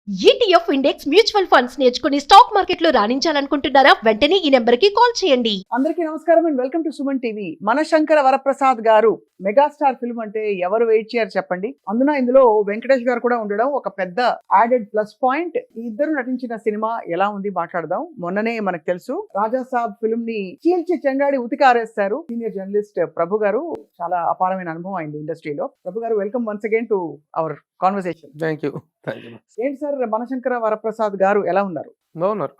ETF index mutual funds నేర్చుకుని stock market లో రాణించాలనుకుంటున్నారా? వెంటనే ఈ నెంబర్ కి కాల్ చేయండి. అందరికీ నమస్కారం and welcome to Suman TV. మనశంకర వరప్రసాద్ గారు మెగాస్టార్ ఫిల్మ్ అంటే ఎవరు వెయిట్ చేయరు చెప్పండి. అందున ఇందులో వెంకటేష్ గారు కూడా ఉండడం ఒక పెద్ద యాడెడ్ ప్లస్ పాయింట్. ఈ ఇద్దరు నటించిన సినిమా ఎలా ఉంది మాట్లాడదాం. మొన్ననే మనకు తెలుసు రాజా సాబ్ ఫిల్మ్ ని చీల్చి చెండాడి ఉతికారేస్తారు సీనియర్ జర్నలిస్ట్ ప్రభు గారు. చాలా అపారమైన అనుభవం అయింది ఇండస్ట్రీలో. Prabhu garu, welcome once again to our conversation. Thank you. ఏంటి సార్, మనశంకర వరప్రసాద్ గారు ఎలా ఉన్నారు? బాగున్నారు.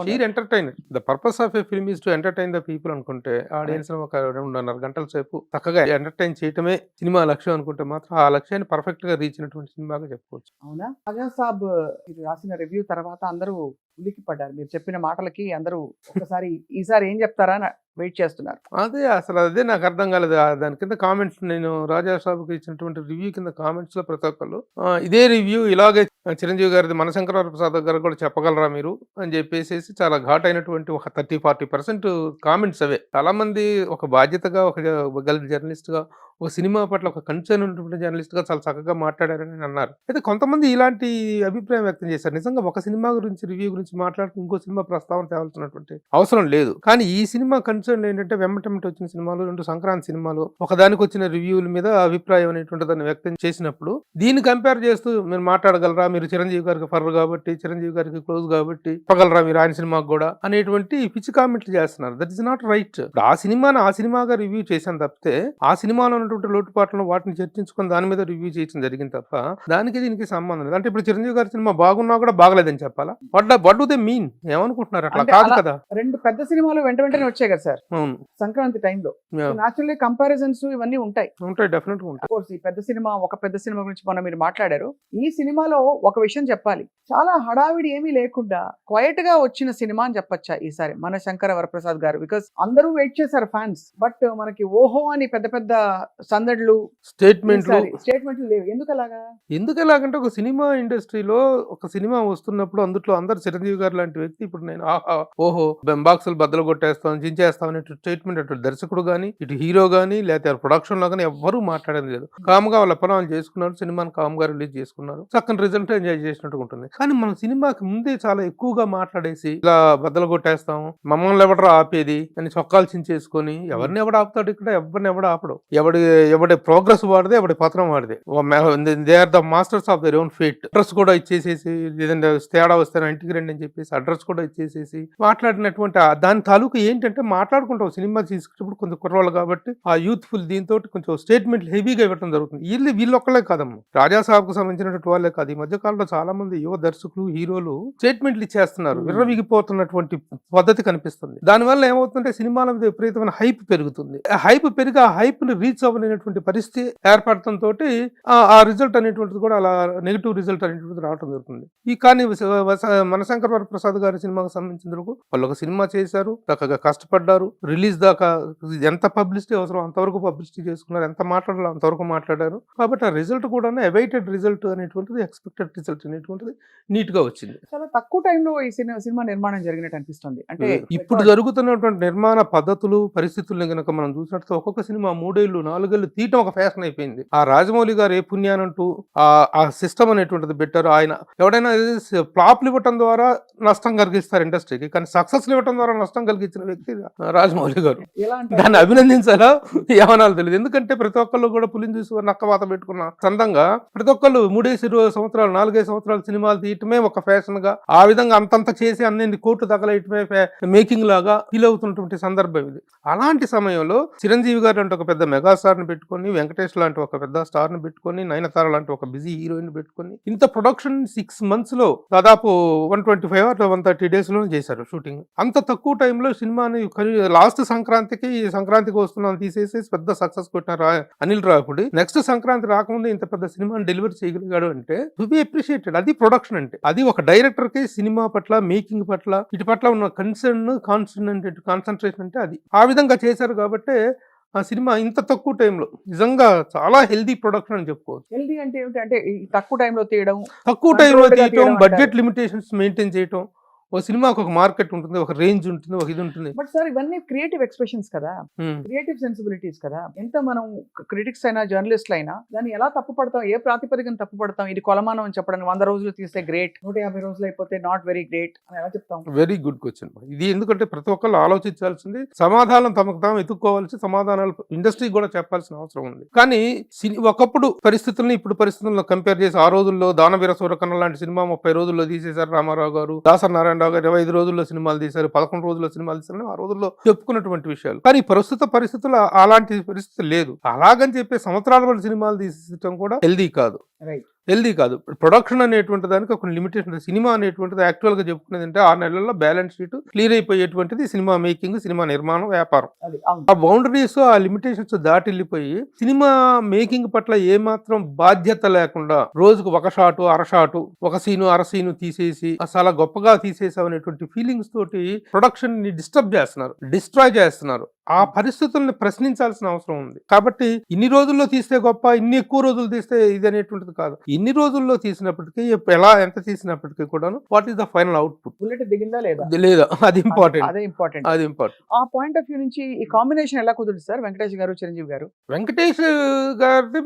Sheer entertainer. The purpose of a film is to entertain the people అనుకుంటే ఆడియన్స్ ఒక 2.5 గంటల సేపు చక్కగా ఎంటర్టైన్ చేయటమే సినిమా లక్ష్యం అనుకుంటే మాత్రం ఆ లక్ష్యాన్ని పర్ఫెక్ట్ గా రీచ్ అయినటువంటి సినిమాగా చెప్పుకోవచ్చు. అవునా? రాజా సాబ్ మీరు రాసిన రివ్యూ తర్వాత అందరూ ఉలికి పడ్డారు. మీరు చెప్పిన మాటలకి అందరూ ఒకసారి ఈసారి ఏం చెప్తారా అని వెయిట్ చేస్తున్నారు. అదే నాకు అర్థం కాలేదు. దాని కింద కామెంట్స్, నేను రాజా సాబుకి ఇచ్చినటువంటి రివ్యూ కింద కామెంట్స్ లో ప్రతి ఒక్కళ్ళు ఇదే రివ్యూ ఇలాగే చిరంజీవి గారిది మనశంకర వరప్రసాద్ గారు కూడా చెప్పగలరా మీరు అని చెప్పేసి చాలా ఘాట్ అయినటువంటి ఒక 30-40% కామెంట్స్ అవే. చాలా మంది ఒక బాధ్యతగా, ఒక జర్నలిస్ట్ గా, ఒక సినిమా పట్ల ఒక కన్సర్న్ ఉన్నటువంటి జర్నలిస్ట్ గా చాలా చక్కగా మాట్లాడారని అన్నారు. అయితే కొంతమంది ఇలాంటి అభిప్రాయం వ్యక్తం చేశారు. నిజంగా ఒక సినిమా గురించి రివ్యూ గురించి మాట్లాడుతూ ఇంకో సినిమా ప్రస్తావన తేవాల్సినటువంటి అవసరం లేదు. కానీ ఈ సినిమా కన్సర్న్ ఏంటంటే వెంబటమిట వచ్చిన సినిమాలు, 2 సంక్రాంతి సినిమాలు, ఒకదానికి వచ్చిన రివ్యూల మీద అభిప్రాయం అనేటువంటి దాన్ని వ్యక్తం చేసినప్పుడు దీన్ని కంపేర్ చేస్తూ మీరు మాట్లాడగలరా, మీరు చిరంజీవి గారికి ఫర్ర్ కాబట్టి, చిరంజీవి గారికి క్లోజ్ కాబట్టి చెప్పగలరా మీరు ఆయన సినిమాకి కూడా అనేటువంటి పిచ్చి కామెంట్లు చేస్తున్నారు. That is not right. ఆ సినిమాగా రివ్యూ చేశాను తప్పితే ఆ సినిమాలో ఉన్నటువంటి లోటుపాట్లను వాటిని చర్చించుకొని దాని మీద రివ్యూ చేయడం జరిగింది తప్ప దానికి దీనికి సంబంధం లేదు. అంటే ఇప్పుడు చిరంజీవి గారి సినిమా బాగున్నా కూడా బాగలేదని చెప్పాలా? What do they mean? ఏమనుకుంటున్నారు? అట్లా కాదు కదా. 2 పెద్ద సినిమాలు వెంటనే వచ్చాయి కదా సార్ అవును, సంక్రాంతి టైంలో. నేచురల్లీ కంపారిజన్స్ ఇవన్నీ ఉంటాయి, డెఫినెట్ గా ఉంటాయి. కోర్స్ ఈ పెద్ద సినిమా గురించి మొన్న మీరు మాట్లాడారు. ఈ సినిమాలో ఒక విషయం చెప్పాలి, చాలా హడావిడి ఏమీ లేకుండా క్వైట్ గా వచ్చిన సినిమా అని చెప్పొచ్చా ఈసారి మనశంకర వరప్రసాద్ గారు? బికాస్ అందరూ వెయిట్ చేశారు ఫ్యాన్స్, బట్ మనకి ఓహో అని పెద్ద సందడ్లు, స్టేట్మెంట్లు లేవు. ఎందుకు ఎలాగంటే ఒక సినిమా ఇండస్ట్రీలో ఒక సినిమా వస్తున్నప్పుడు అందులో అందరు చిరంజీవి గారు లాంటి వ్యక్తి ఇప్పుడు నేను ఓహో బాక్సులు బద్దలు కొట్టేస్తాం, జించేస్తాం అనే స్టేట్మెంట్ అటు దర్శకుడు గానీ, ఇటు హీరో గానీ, లేకపోతే ప్రొడక్షన్ లో గానీ ఎవ్వరూ మాట్లాడేది లేదు. కామ్గా వాళ్ళ పనులు చేసుకున్నారు, సినిమాని కామ్గా రిలీజ్ చేసుకున్నారు, చక్కని రిజల్ట్ ఎంజాయ్ చేసినట్టుగా ఉంటుంది. కానీ మన సినిమాకి ముందే చాలా ఎక్కువగా మాట్లాడేసి ఇలా బద్దలు కొట్టేస్తాం, మమ్మల్ని ఎవడరా ఆపేది అని చొక్కాలు చించేసుకొని ఎవరిని ఎవడు ఆపుతాడు? ఇక్కడ ఎవరిని ఎవడు ఆపడు. ఎవడి ప్రోగ్రెస్ వాడితే ఎవడి పత్రం వాడితే. They are the masters of their own fate. Address కూడా ఇచ్చేసేసి, లేదంటే తేడా వస్తే ఇంటికి రండి అని చెప్పేసి అడ్రస్ కూడా ఇచ్చేసేసి మాట్లాడినటువంటి దాని తాలూకు ఏంటంటే మాట్లాడుకుంటాం. సినిమా తీసుకున్నప్పుడు కొంచెం కుర్రోళ్ళు కాబట్టి ఆ యూత్ఫుల్ దీంతో కొంచెం స్టేట్మెంట్లు హెవీగా ఇవ్వడం జరుగుతుంది. వీళ్ళొక్కలే కాదమ్మా, రాజా సాబ్కు సంబంధించినటువంటి వాళ్ళే కాదు, ఈ మధ్య కాలంలో చాలా మంది యువ దర్శకులు, హీరోలు స్టేట్మెంట్లు ఇచ్చేస్తున్నారు. విర్రవిగిపోతున్నటువంటి పద్ధతి కనిపిస్తుంది. దానివల్ల ఏమవుతుందంటే సినిమాల మీద విపరీతమైన హైప్ పెరుగుతుంది. హైప్ పెరిగి ఆ హైప్ ని రీచ్ అవ్వలేనటువంటి పరిస్థితి ఏర్పడటంతో ఆ రిజల్ట్ అనేటువంటిది కూడా అలా నెగిటివ్ రిజల్ట్ అనేటువంటిది రావడం జరుగుతుంది. ఈ కానీ మనశంకర వరప్రసాద్ గారి సినిమాకు సంబంధించిన వాళ్ళు ఒక సినిమా చేశారు, చక్కగా కష్టపడ్డారు, రిలీజ్ దాకా ఎంత పబ్లిసిటీ అవసరం అంతవరకు పబ్లిసిటీ చేసుకున్నారు, ఎంత మాట్లాడాలో అంతవరకు మాట్లాడారు. కాబట్టి ఆ రిజల్ట్ కూడా అవైటెడ్ రిజల్ట్ అనేటువంటిది, ఎక్స్పెక్టెడ్ రిజల్ట్ అనేటువంటిది నీట్ గా వచ్చింది. చాలా తక్కువ టైంలో ఈ సినిమా నిర్మాణం జరిగినట్టు అనిపిస్తుంది. అంటే ఇప్పుడు జరుగుతున్నటువంటి నిర్మాణ పద్ధతులు, పరిస్థితుల్ని కనుక మనం చూసినట్టు ఒక్కొక్క సినిమా 3 ఏళ్ళు 4 ఏళ్ళు తీయటం ఒక ఫ్యాషన్ అయిపోయింది. ఆ రాజమౌళి గారు ఏ పుణ్యానంటూ ఆ సిస్టమ్ అనేటువంటిది పెట్టారు. ఆయన ఎవడైనా ఫ్లాప్లు ఇవ్వటం ద్వారా నష్టం కలిగిస్తారు ఇండస్ట్రీకి, కానీ సక్సెస్ ఇవ్వటం ద్వారా నష్టం కలిగించిన వ్యక్తి రాజమౌళి గారు. దాన్ని అభినందించాలా ఏమనాలో తెలియదు. ఎందుకంటే ప్రతి ఒక్కళ్ళు కూడా పులిని చూసి నక్కవాత పెట్టుకున్న సందంగా ప్రతి ఒక్కళ్ళు 3-20 సంవత్సరాలు 4-5 సంవత్సరాలు సినిమాలు తీయటమే ఒక ఫ్యాషన్ గా, ఆ విధంగా అంతంత చేసి అన్ని కోట్లు తగలయటమే మేకింగ్ లాగా ఫీల్ అవుతున్నటువంటి సందర్భం ఇది. అలాంటి సమయంలో చిరంజీవి గారు అంటే ఒక పెద్ద మెగాస్టార్ ని పెట్టుకొని, వెంకటేష్ లాంటి ఒక పెద్ద స్టార్ ని పెట్టుకొని, నయనతార లాంటి ఒక బిజీ హీరోయిన్ పెట్టుకొని ఇంత ప్రొడక్షన్ 6 months లో దాదాపు 125 or 130 days లో చేశారు షూటింగ్. అంత తక్కువ టైంలో సినిమాని లాస్ట్ సంక్రాంతికి వస్తున్నాను తీసేసి పెద్ద సక్సెస్ కొట్టినారు అనిల్ రావిపూడి. నెక్స్ట్ సంక్రాంతి రాకముందు ఇంత పెద్ద సినిమాని డెలివరీ చేయగలిగాడు అంటే టు బి అప్రిషియేటెడ్. అది ప్రొడక్షన్ అంటే. అది ఒక డైరెక్టర్ కి సినిమా పట్ల, మేకింగ్ పట్ల, ఇటు పట్ల ఉన్న కాన్సన్ట్రేషన్ అంటే అది. ఆ విధంగా చేశారు కాబట్టి ఆ సినిమా ఇంత తక్కువ టైంలో నిజంగా చాలా హెల్దీ ప్రొడక్షన్ అని చెప్పుకోవచ్చు. హెల్దీ అంటే ఏమిటంటే తక్కువ టైంలో తీయడం, బడ్జెట్ లిమిటేషన్స్ మెయింటైన్ చేయడం, ఒక సినిమాకి ఒక మార్కెట్ ఉంటుంది, ఒక రేంజ్ ఉంటుంది, ఒక ఇది ఉంటుంది. బట్ సార్ ఇవన్నీ క్రియేటివ్ ఎక్స్ప్రెషన్స్ కదా, క్రియేటివ్ సెన్సిబిలిటీస్ కదా. ఎంత మనం క్రిటిక్స్ అయినా జర్నలిస్టులు అయినా దాన్ని ఎలా తప్పు పడతాం, ఏ ప్రాతిపదికన తప్పు పడతాం? ఇది కొలమానం అని చెప్పడానికి 100 రోజులు తీస్తే గ్రేట్, 150 రోజులు అయిపోతే నాట్ వెరీ గ్రేట్ అని ఎలా చెప్తాం? Very good question. ఇది ఎందుకంటే ప్రతి ఒక్కళ్ళు ఆలోచించాల్సింది, సమాధానం తమకు తాము ఎత్తుక్కోవాల్సి, సమాధానాలు ఇండస్ట్రీ కూడా చెప్పాల్సిన అవసరం ఉంది. కానీ ఒకప్పుడు పరిస్థితుల్ని ఇప్పుడు పరిస్థితులను కంపేర్ చేసి, ఆ రోజుల్లో దానవీర సూరకర్ణ లాంటి సినిమా 30 రోజుల్లో తీసేశారు రామారావు గారు, దాసరి నారాయణరావు గారు 25 రోజుల్లో సినిమాలు తీశారు, 11 రోజుల్లో సినిమాలు తీశారని ఆ రోజుల్లో చెప్పుకున్నటువంటి విషయాలు. కానీ ప్రస్తుత పరిస్థితులు అలాంటి పరిస్థితి లేదు. అలాగని చెప్పి సంవత్సరాల పాటు సినిమాలు తీసేయడం కూడా హెల్దీ కాదు. హెల్దీ కాదు. ప్రొడక్షన్ అనేటువంటి దానికి ఒక లిమిటేషన్. సినిమా అనేటువంటిది యాక్చువల్ గా చెప్పుకునేది అంటే 6 నెలల్లో బ్యాలెన్స్ షీట్ క్లియర్ అయిపోయేటువంటిది సినిమా మేకింగ్, సినిమా నిర్మాణం, వ్యాపారం. ఆ బౌండరీస్, ఆ లిమిటేషన్స్ దాటి వెళ్ళిపోయి సినిమా మేకింగ్ పట్ల ఏమాత్రం బాధ్యత లేకుండా రోజుకు ఒక షాటు, అర షాటు, ఒక సీను, అర సీను తీసేసి చాలా గొప్పగా తీసేసాం అనేటువంటి ఫీలింగ్స్ తోటి ప్రొడక్షన్ ని డిస్టర్బ్ చేస్తున్నారు, డిస్ట్రాయ్ చేస్తున్నారు. ఆ పరిస్థితుల్ని ప్రశ్నించాల్సిన అవసరం ఉంది. కాబట్టి ఇన్ని రోజుల్లో తీస్తే గొప్ప, ఇన్ని ఎక్కువ రోజులు తీస్తే ఇది అనేటువంటిది కాదు. ఇన్ని రోజుల్లో తీసినప్పటికీ, ఎంత తీసినప్పటికీ కూడా what is the final output, bullet దిగిందా లేదా, అది ఇంపార్టెంట్. అది ఇంపార్టెంట్. ఆ పాయింట్ ఆఫ్ వ్యూ నుంచి ఈ కాంబినేషన్ ఎలా కుదురుతుంది సార్? వెంకటేష్ గారు, చిరంజీవి గారు. వెంకటేష్ గారిది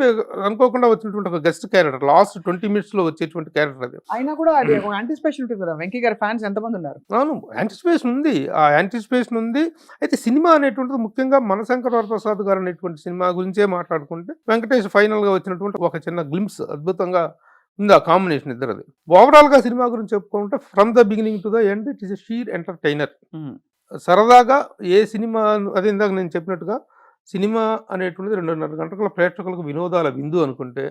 అనుకోకుండా వచ్చినటువంటి ఒక గెస్ట్ క్యారెక్టర్, లాస్ట్ 20 minutes లో వచ్చేటువంటి క్యారెక్టర్ అది. అయినా కూడా అది ఒక యాంటిసిపేషన్ ఉంటుంది కదా. వెంకీ గారి ఫ్యాన్స్ ఎంతమంది ఉన్నారు? అవును, యాంటిసిపేషన్ ఉంది. ఆ యాంటిసిపేషన్ ఉంది. అయితే సినిమా అనేటువంటిది ముఖ్యంగా మనశంకర్ వరప్రసాద్ గారు అనేటువంటి సినిమా గురించే మాట్లాడుకుంటే, వెంకటేష్ ఫైనల్ గా వచ్చినటువంటి ఒక చిన్న గ్లింప్స్ అద్భుతంగా ఉంది ఆ కాంబినేషన్ ఇద్దరిది. ఓవరాల్ గా సినిమా గురించి చెప్పుకుంటే, from the beginning to the end it is a sheer entertainer. సరదాగా ఏ సినిమా, అదే ఇందాక నేను చెప్పినట్టుగా సినిమా అనేటువంటిది 2.5 గంటల ప్రేక్షకులకు వినోదాల విందు అనుకుంటే,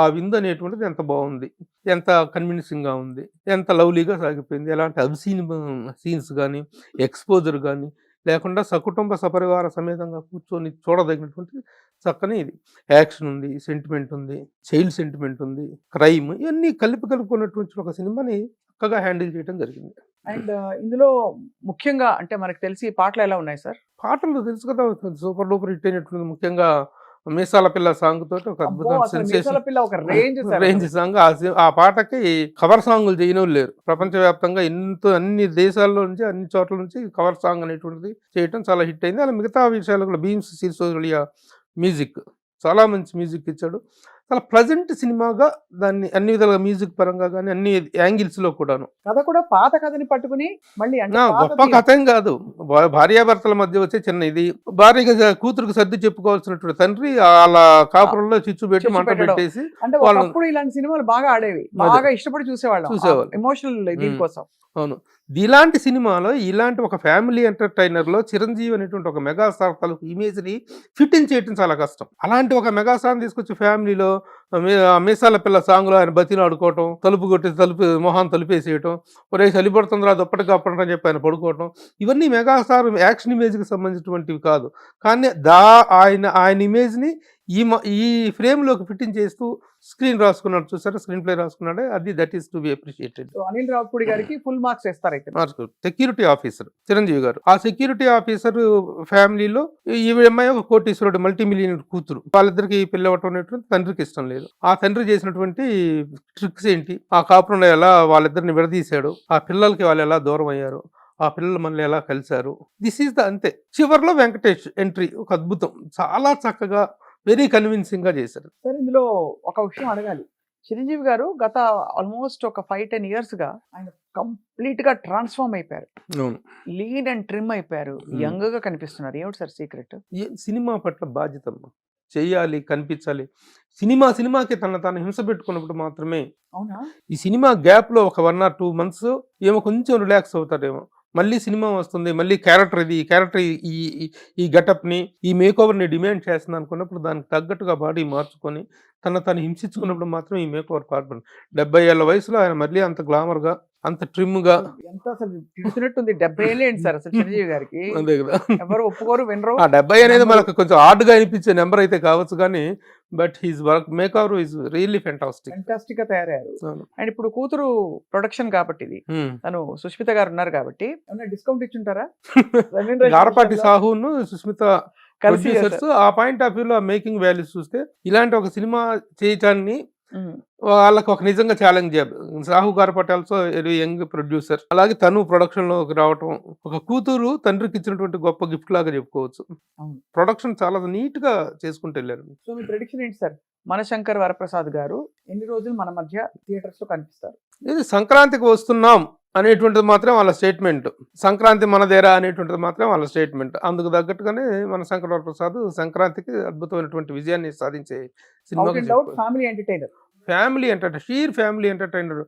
ఆ విందు అనేటువంటిది ఎంత బాగుంది, ఎంత కన్విన్సింగ్ గా ఉంది, ఎంత లవ్లీగా సాగిపోయింది, ఎలాంటి అబ్సీన్ సీన్స్ కానీ, ఎక్స్పోజర్ కానీ లేకుండా సకుటుంబ సపరివార సమేతంగా కూర్చొని చూడదగినటువంటి చక్కని ఇది. యాక్షన్ ఉంది, సెంటిమెంట్ ఉంది, చైల్డ్ సెంటిమెంట్ ఉంది, క్రైమ్, ఇవన్నీ కలుపుకున్నటువంటి ఒక సినిమాని చక్కగా హ్యాండిల్ చేయడం జరిగింది. అండ్ ఇందులో ముఖ్యంగా అంటే మనకు తెలిసి పాటలు ఎలా ఉన్నాయి సార్? పాటలు తెలుసు కదా, సూపర్ డూపర్ హిట్ అయినటువంటి ముఖ్యంగా మీసాల పిల్ల సాంగ్ తోటి ఒక అద్భుతమైన రేంజ్ సాంగ్. ఆ పాటకి కవర్ సాంగ్లు చేయడం లేరు. ప్రపంచవ్యాప్తంగా అన్ని దేశాల్లో నుంచి, అన్ని చోట్ల నుంచి కవర్ సాంగ్ అనేటువంటిది చేయటం చాలా హిట్ అయింది. అలా మిగతా విషయాలు కూడా భీమ్స్ సిరిసోలియా మ్యూజిక్ చాలా మంచి మ్యూజిక్ ఇచ్చాడు. చాలా ప్లజెంట్ సినిమాగా దాన్ని అన్ని విధాలుగా మ్యూజిక్ పరంగా కానీ అన్ని యాంగిల్స్ లో కూడాను. కథ కూడా పాత కథని పట్టుకుని మళ్ళీ గొప్ప కథ ఏం కాదు. భార్యాభర్తల మధ్య వచ్చే చిన్న ఇది, భార్యగా కూతురుకు సర్ది చెప్పుకోవాల్సినటువంటి తండ్రి అలా కాపురంలో చిచ్చు పెట్టి మంట పెట్టేసి. అంటే ఒకప్పుడు ఇలాంటి సినిమాలు బాగా ఆడేవి, బాగా ఇష్టపడి చూసేవాళ్ళు ఎమోషనల్ దీనికోసం. అవును, ఇలాంటి సినిమాలో ఇలాంటి ఒక ఫ్యామిలీ ఎంటర్టైనర్ లో చిరంజీవి అనేటువంటి ఒక మెగాస్టార్ తాలూకు ఇమేజ్ ని ఫిట్ ఇన్ చేయడం చాలా కష్టం. అలాంటి ఒక మెగాస్టార్ తీసుకొచ్చి ఫ్యామిలీలో మీసాల పిల్ల సాంగ్ లో ఆయన బతిని ఆడుకోవటం, తలుపు కొట్టి మొహాన్ తలుపేసేయటం, ఒరే చలిపడుతుందిరా దుప్పటి కాపడం అని చెప్పి ఆయన పడుకోవటం, ఇవన్నీ మెగాస్టార్ యాక్షన్ ఇమేజ్ కి సంబంధించినటువంటివి కాదు. కానీ ఆయన ఇమేజ్ ని ఈ ఫ్రేమ్ లోకి ఫిట్టింగ్ చేస్తూ స్క్రీన్ రాసుకున్నాడు, చూసారా, స్క్రీన్ ప్లే రాసుకున్నాడు. అది that is to be appreciated. Anil Ravipudi గారికి ఫుల్ మార్క్స్ ఇస్తారు. అయితే సెక్యూరిటీ ఆఫీసర్ చిరంజీవి గారు, ఆ సెక్యూరిటీ ఆఫీసర్ ఫ్యామిలీలో ఈ అమ్మాయి ఒక కోటీశ్వరుడు మల్టీ మిలియనర్ కూతురు. వాళ్ళిద్దరికి పిల్లవటం అనేటువంటి తండ్రికి ఇష్టం లేదు. ఆ తండ్రి చేసినటువంటి ట్రిక్స్ ఏంటి, ఆ కాపురంలో ఎలా వాళ్ళిద్దరిని విడదీశాడు, ఆ పిల్లలకి వాళ్ళు ఎలా దూరం అయ్యారు, ఆ పిల్లలు మళ్ళీ ఎలా కలిశారు, దిస్ ఈస్ ద అంతే. చివరిలో వెంకటేష్ ఎంట్రీ ఒక అద్భుతం, చాలా చక్కగా వెరీ కన్విన్సింగ్ గా చేశారు. సార్ ఇందులో ఒక విషయం అడగాలి. చిరంజీవి గారు గత ఆల్మోస్ట్ ఒక 5-10 years గా ఆయన కంప్లీట్ గా ట్రాన్స్ఫార్మ్ అయిపోయారు, లీన్ అండ్ ట్రిమ్ అయిపోయారు, యంగ్ గా కనిపిస్తున్నారు. ఏమిటి సార్ సీక్రెట్? సినిమా పట్ల బాధ్యత చెయ్యాలి, కనిపించాలి. సినిమాకి తాను హింస పెట్టుకున్నప్పుడు మాత్రమే. అవునా? ఈ సినిమా గ్యాప్ లో ఒక 1 or 2 months ఏమో కొంచెం రిలాక్స్ అవుతాడేమో, మళ్ళీ సినిమా వస్తుంది, మళ్ళీ క్యారెక్టర్ ఈ గెటప్ని, ఈ మేకోవర్ని డిమాండ్ చేస్తుంది అనుకున్నప్పుడు దానికి తగ్గట్టుగా బాడీ మార్చుకొని తను హింసించుకున్నప్పుడు మాత్రం ఈ మేకోవర్ పాల్పడింది. 70 ఏళ్ల వయసులో ఆయన మళ్ళీ అంత గ్లామర్గా, అంత ట్రిమ్గా, ఎంత అసలు తిడుతున్నట్టుంది. 70 ఏళ్ళు ఏంటి సార్ అసలు చిరంజీవి గారికి? అంతే కదా, ఎవరు ఒప్పుకోరు, వినరు. ఆ 70 అనేది మనకు కొంచెం హార్డ్గా అనిపించే నెంబర్ అయితే కావచ్చు, కానీ but he's work makeover is really fantastic గా తయారయ్యారు. అండ్ ఇప్పుడు కూతురు ప్రొడక్షన్ కాబట్టి ఇది, తను సుష్మిత గారు ఉన్నారు కాబట్టి ఏమైనా డిస్కౌంట్ ఇచ్చుంటారా? గారపాటి సాహును సుష్మిత ప్రొడ్యూసర్స్ ఆ పాయింట్ ఆఫ్ వ్యూలో మేకింగ్ వాల్యూస్ చూస్తే ఇలాంటి ఒక సినిమా చేయటాన్ని వాళ్ళకి ఒక నిజంగా ఛాలెంజ్ సాహుగారు పటేల్తో యంగ్ ప్రొడ్యూసర్, అలాగే తను ప్రొడక్షన్ లోకి రావటం ఒక కూతురు తండ్రికి ఇచ్చినటువంటి గొప్ప గిఫ్ట్ లాగా చెప్పుకోవచ్చు. అవును. ప్రొడక్షన్ చాలా నీట్ గా చేసుకుంటూ వెళ్ళారు. సో మీ ప్రెడిక్షన్ ఏంటి సార్? మనశంకర్ వరప్రసాద్ గారు ఎన్ని రోజులు మన మధ్య థియేటర్స్ లో కనిపిస్తారు? ఇది సంక్రాంతికి వస్తున్నాం అనేటువంటిది మాత్రం వాళ్ళ స్టేట్మెంట్, సంక్రాంతి మనదేరా అనేటువంటిది మాత్రం వాళ్ళ స్టేట్మెంట్. అందుకు తగ్గట్టుగానే మన శంకర్ వరప్రసాద్ సంక్రాంతికి అద్భుతమైనటువంటి విజయాన్ని సాధించే సినిమా. Family entertainer, family entertainer, sheer family entertainer.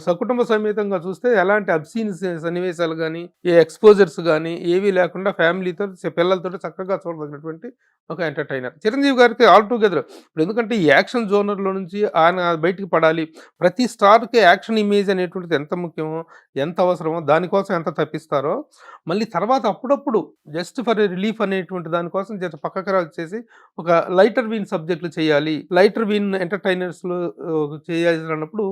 సకుటుంబ సమేతంగా చూస్తే ఎలాంటి అబ్సీన్ సన్నివేశాలు కానీ ఏ ఎక్స్పోజర్స్ కానీ ఏవీ లేకుండా ఫ్యామిలీతో పిల్లలతో చక్కగా చూడదగినటువంటి ఒక ఎంటర్టైనర్. చిరంజీవి గారికి ఆల్ టుగెదర్ ఇప్పుడు ఎందుకంటే ఈ యాక్షన్ జోనర్లో నుంచి ఆయన బయటికి పడాలి. ప్రతి స్టార్కి యాక్షన్ ఇమేజ్ అనేటువంటిది ఎంత ముఖ్యమో ఎంత అవసరమో దానికోసం ఎంత తప్పిస్తారో మళ్ళీ తర్వాత అప్పుడప్పుడు జస్ట్ ఫర్ రిలీఫ్ అనేటువంటి దానికోసం జస్ట్ పక్కకు చేసి ఒక లైటర్ వీన్ సబ్జెక్టులు చేయాలి, లైటర్ వీన్ ఎంటర్టైనర్స్లో చేయాల్సినప్పుడు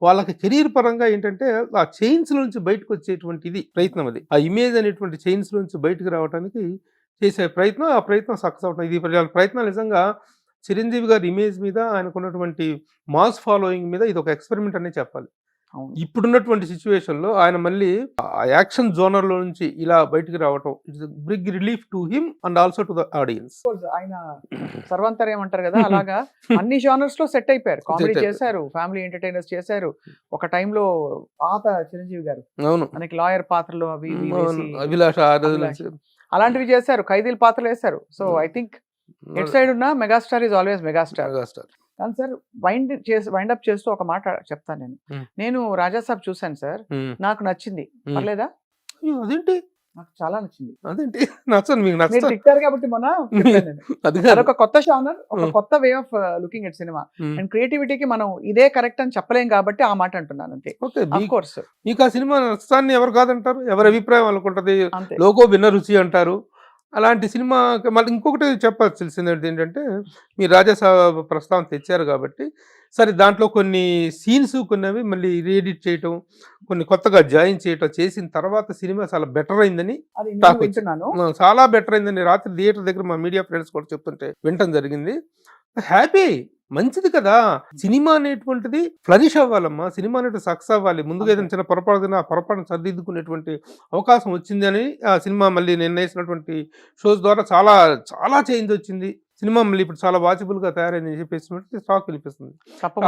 వాళ్ళకి కెరీర్ పరంగా ఏంటంటే ఆ చైన్స్ నుంచి బయటకు వచ్చేటువంటి ప్రయత్నం, అది ఆ ఇమేజ్ అనేటువంటి చైన్స్ నుంచి బయటకు రావడానికి చేసే ప్రయత్నం, ఆ ప్రయత్నం సక్సెస్ అవుతుంది. ఇది ప్రయత్నం నిజంగా చిరంజీవి గారి ఇమేజ్ మీద ఆయనకున్నటువంటి మాస్ ఫాలోయింగ్ మీద ఇది ఒక ఎక్స్పెరిమెంట్ అనే చెప్పాలి. ఇప్పుడున్నటువంటి సిచ్యువేషన్లో ఆయన మళ్ళీ ఆ యాక్షన్ జోనర్లో నుంచి ఇలా బయటికి రావటం it's big relief to him and also to the audience. ఆయన సర్వంతరం ఏమంటారు కదా, అలాగా అన్ని జోనర్స్ లో సెట్ అయిపోయారు. కామెడీ చేశారు, ఫ్యామిలీ ఎంటర్టైనర్స్ చేశారు. ఒక టైంలో పాత చిరంజీవి గారు అవును మనకి లాయర్ పాత్రలు అవి అభిలాష అలాంటివి చేశారు, ఖైదీల పాత్రలు వేశారు. So I think at side ఉన్న మెగాస్టార్ ఈజ్ ఆల్వేస్ మెగాస్టార్. కానీ సార్ వైండ్ అప్ చేస్తూ ఒక మాట చెప్తాను. నేను రాజాసాబ్ చూసాను సార్, నాకు నచ్చింది. పర్లేదా? అదేంటి నాకు చాలా నచ్చింది. అదేంటి నచ్చదు మీకు? మీరు తిట్టారు కాబట్టి మొన్న ఒక కొత్త షానర్, ఒక కొత్త way of looking at cinema and క్రియేటివిటీకి మనం ఇదే కరెక్ట్ అని చెప్పలేం కాబట్టి ఆ మాట అంటున్నాను అంతే. ఆఫ్ కోర్స్ మీకు ఆ సినిమా నచ్చాన్ని ఎవరు కాదంటారు, ఎవరి అభిప్రాయం అనుకుంటది. లోకో భిన్న రుచి అంటారు. అలాంటి సినిమా మళ్ళీ ఇంకొకటి చెప్పాల్సింది ఏంటంటే మీరు రాజాసాబ్ ప్రస్తావన తెచ్చారు కాబట్టి సరే దాంట్లో కొన్ని సీన్స్ కొన్ని మళ్ళీ రీఎడిట్ చేయటం, కొన్ని కొత్తగా జాయిన్ చేయటం చేసిన తర్వాత సినిమా చాలా బెటర్ అయిందని టాక్ వచ్చినాను. చాలా బెటర్ అయిందని రాత్రి థియేటర్ దగ్గర మా మీడియా ఫ్రెండ్స్ కూడా చెప్తుంటే వినటం జరిగింది. హ్యాపీ, మంచిది కదా. సినిమా అనేటువంటిది ఫ్లరిష్ అవ్వాలమ్మా, సినిమా అనేది సక్సెస్ అవ్వాలి. ముందుగా ఏదైనా చిన్న పొరపాటు ఆ పొరపాటును సరిదిద్దుకునేటువంటి అవకాశం వచ్చింది అని ఆ సినిమా మళ్ళీ నేను వేసినటువంటి షోస్ ద్వారా చాలా చాలా చేంజ్ వచ్చింది. సినిమా మళ్ళీ ఇప్పుడు చాలా వాచబుల్ గా తయారైందని చెప్పేసి స్టాక్ వినిపిస్తుంది.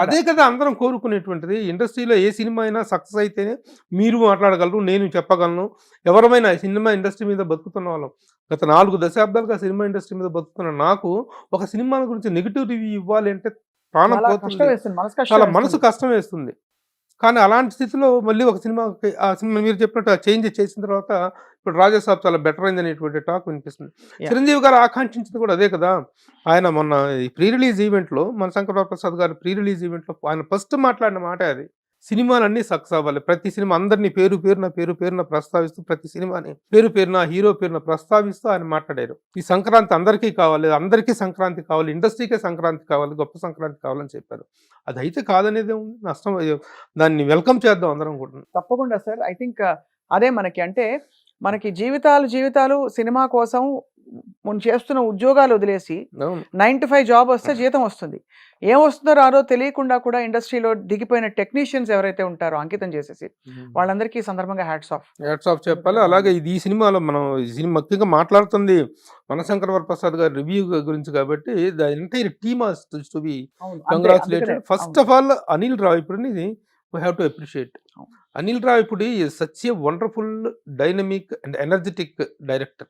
అదే కదా అందరం కోరుకునేటువంటిది. ఇండస్ట్రీలో ఏ సినిమా అయినా సక్సెస్ అయితేనే మీరు మాట్లాడగలరు, నేను చెప్పగలను. ఎవరమైనా సినిమా ఇండస్ట్రీ మీద బతుకుతున్న వాళ్ళం, గత 4 దశాబ్దాలుగా సినిమా ఇండస్ట్రీ మీద బతుకుతున్న నాకు ఒక సినిమా గురించి నెగిటివ్ రివ్యూ ఇవ్వాలి అంటే ప్రాణం పోతుంది, చాలా మనసు కష్టం వేస్తుంది. కానీ అలాంటి స్థితిలో మళ్ళీ ఒక సినిమాకి ఆ సినిమా మీరు చెప్పినట్టు చేంజ్ చేసిన తర్వాత ఇప్పుడు రాజాసాబ్ చాలా బెటర్ అయింది అనేటువంటి టాక్ వినిపిస్తుంది. చిరంజీవి గారు ఆకాంక్షించింది కూడా అదే కదా. ఆయన మొన్న ప్రీ రిలీజ్ ఈవెంట్లో, మన శంకర్ ప్రసాద్ గారి ప్రీ రిలీజ్ ఈవెంట్లో ఆయన ఫస్ట్ మాట్లాడిన మాట అది, సినిమాలన్నీ సక్సెస్ అవ్వాలి. ప్రతి సినిమా అందరినీ పేరు పేరున ప్రస్తావిస్తూ, ప్రతి సినిమాని పేరు పేరున హీరో పేరున ప్రస్తావిస్తూ ఆయన మాట్లాడారు. ఈ సంక్రాంతి అందరికీ కావాలి, అందరికీ సంక్రాంతి కావాలి, ఇండస్ట్రీకే సంక్రాంతి కావాలి, గొప్ప సంక్రాంతి కావాలని చెప్పారు. అది అయితే కాదనేది ఉంది, నష్టం. దాన్ని వెల్కమ్ చేద్దాం అందరం కూడా. తప్పకుండా సార్. ఐ థింక్ అదే మనకి జీవితాలు సినిమా కోసం మనం చేస్తున్న ఉద్యోగాలు వదిలేసి 9 to 5 జాబ్ వస్తే జీతం వస్తుంది. ఏం వస్తుందో రాదో తెలియకుండా కూడా ఇండస్ట్రీలో దిగిపోయిన టెక్నీషియన్స్ ఎవరైతే ఉంటారో అంకితం చేసేసి వాళ్ళందరికీ సందర్భంగా హ్యాట్స్ ఆఫ్ చెప్పాలి. అలాగే ఈ సినిమాలో మనం ముఖ్యంగా మాట్లాడుతుంది మన శంకర్ వరప్రసాద్ గారి రివ్యూ గురించి కాబట్టి the entire team has to be congratulated. First of all Anil రావిపూడిని we have to appreciate. Anil Ravipudi is such a wonderful, dynamic and energetic director.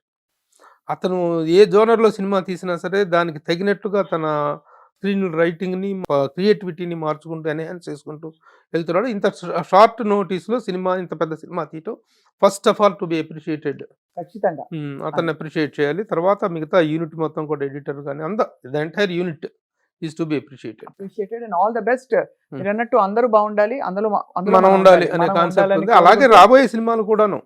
అతను ఏ జోనర్లో సినిమా తీసినా సరే దానికి తగినట్టుగా తన స్క్రీన్ రైటింగ్ని, క్రియేటివిటీని మార్చుకుంటూ ఎన్హాన్స్ చేసుకుంటూ వెళ్తున్నాడు. ఇంత షార్ట్ నోటీస్లో సినిమా, ఇంత పెద్ద సినిమా తీయటం first of all to be appreciated. ఖచ్చితంగా అతన్ని అప్రిషియేట్ చేయాలి. తర్వాత మిగతా యూనిట్ మొత్తం కూడా ఎడిటర్ కానీ the entire unit is to be appreciated and all the best. మీరు అన్నట్టు అందరూ బాగుండాలి, అందులో మనం ఉండాలి అనే కాన్సెప్ట్ ఉంది. అలాగే రాబోయే సినిమాలు కూడాను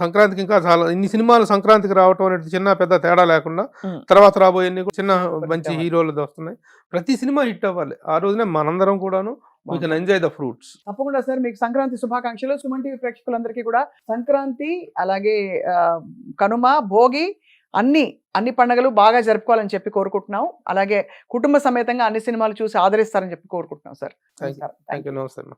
సంక్రాంతికి ఇంకా చాలా ఇన్ని సినిమాలు సంక్రాంతికి రావటం అనేది చిన్న పెద్ద తేడా లేకుండా తర్వాత రాబోయే చిన్న మంచి హీరోలు వస్తున్నాయి. ప్రతి సినిమా హిట్ అవ్వాలి. ఆ రోజునే మనందరం కూడాను we can enjoy the fruits. తప్పకుండా సార్, మీకు సంక్రాంతి శుభాకాంక్షలు. సుమన్ టీవీ ప్రేక్షకులందరికీ కూడా సంక్రాంతి, అలాగే కనుమ, భోగి, అన్ని పండుగలు బాగా జరుపుకోవాలని చెప్పి కోరుకుంటున్నాం. అలాగే కుటుంబ సమేతంగా అన్ని సినిమాలు చూసి ఆదరిస్తారని చెప్పి కోరుకుంటున్నాం సార్. థ్యాంక్ యూ నమస్తే అమ్మా.